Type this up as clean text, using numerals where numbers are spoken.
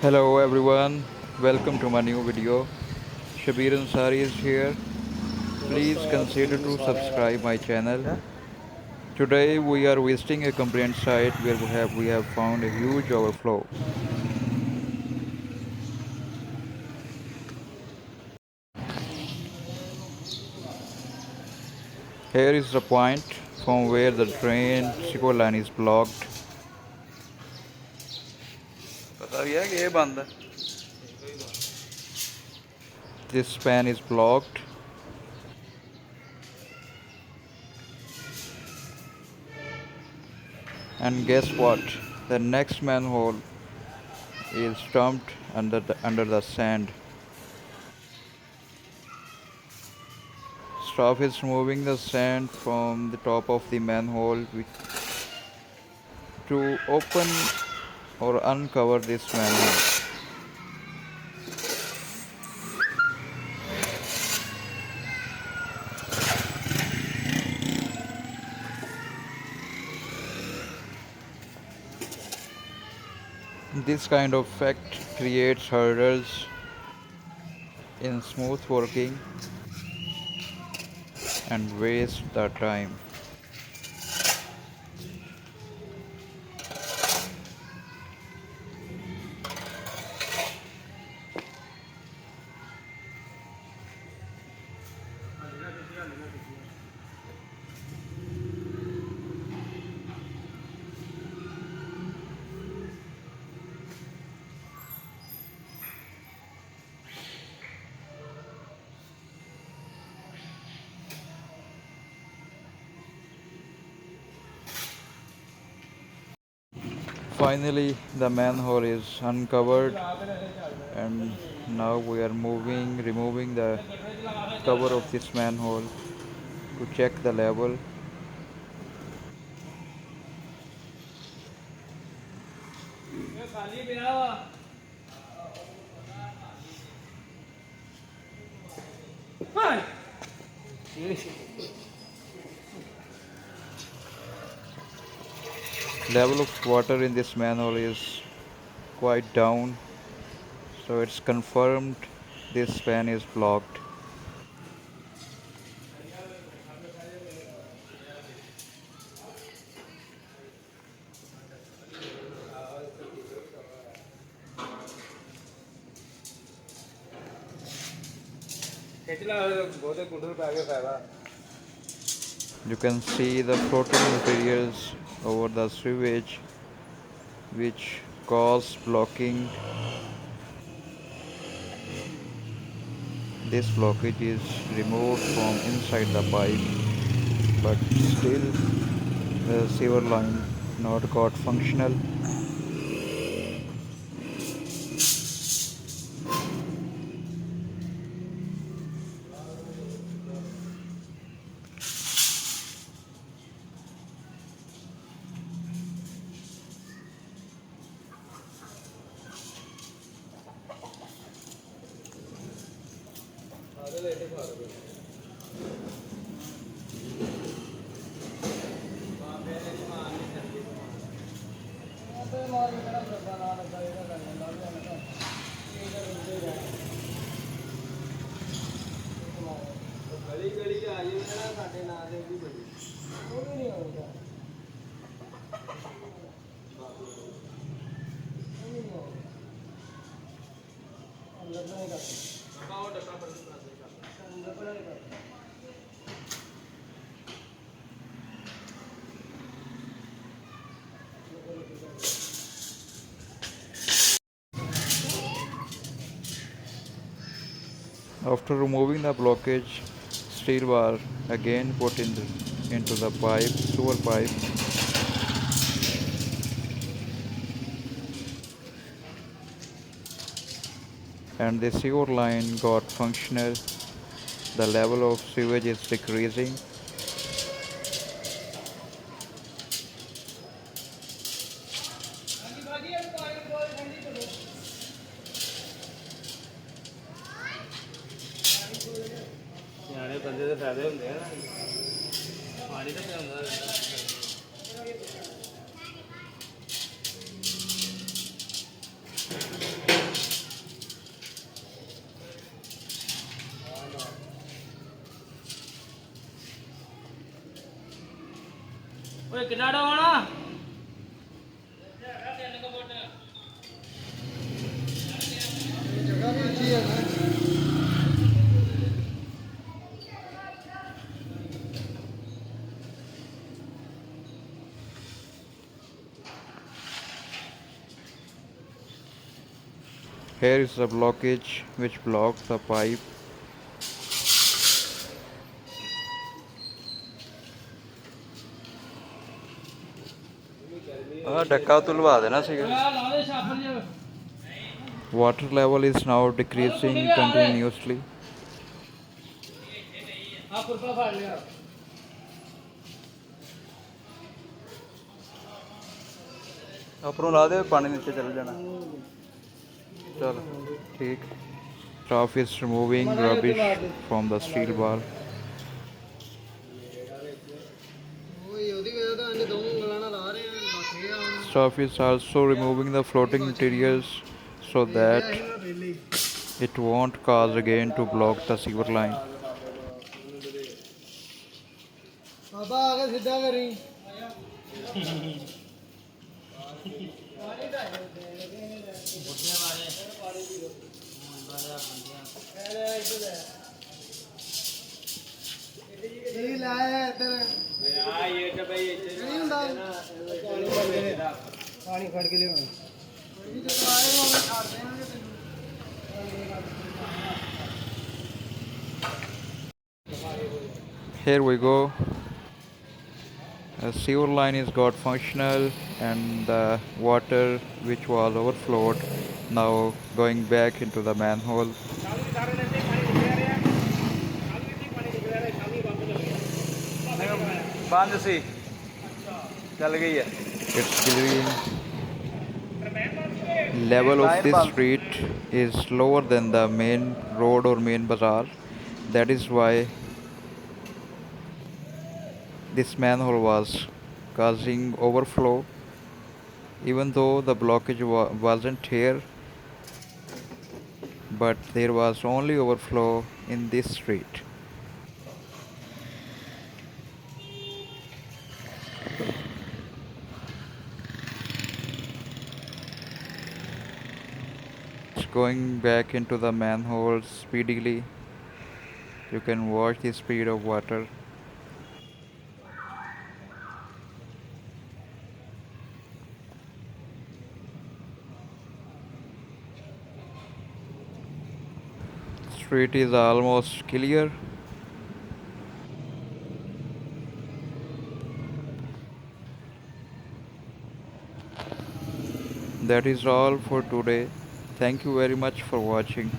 Hello everyone, welcome to my new video. Shabir Ansari is here. Please consider to subscribe my channel. Today we are visiting a complaint site where we have found a huge overflow. Here is the point from where the drain sewer line is blocked. This span is blocked. And guess what? The next manhole is dumped under the sand. Staff is removing the sand from the top of the manhole to open or uncover this manhole. This kind of effect creates hurdles in smooth working and wastes the time. Finally, the manhole is uncovered, and now we are removing the cover of this manhole to check the level. Level of water in this manhole is quite down, so it's confirmed this span is blocked. You can see the floating materials over the sewage which cause blocking. This blockage is removed from inside the pipe, but still the sewer line not got functional. After removing the blockage, steel bar again put into the sewer pipe. And the sewer line got functional. The level of sewage is decreasing. Here is the blockage which blocks the pipe. Water level is now decreasing continuously. अपरों ला दे पानी नीचे चल जाना चल ठीक Staff is removing rubbish from the steel bar. Staff is also removing the floating materials so that it won't cause again to block the sewer line. Here we go. A sewer line is got functional and the water which was overflowed now going back into the manhole. It's clean. Level of this street is lower than the main road or main bazaar. That is why this manhole was causing overflow. Even though the blockage wasn't here, but there was only overflow in this street. It's going back into the manhole speedily. You can watch the speed of water. Street is almost clear. That is all for today. Thank you very much for watching.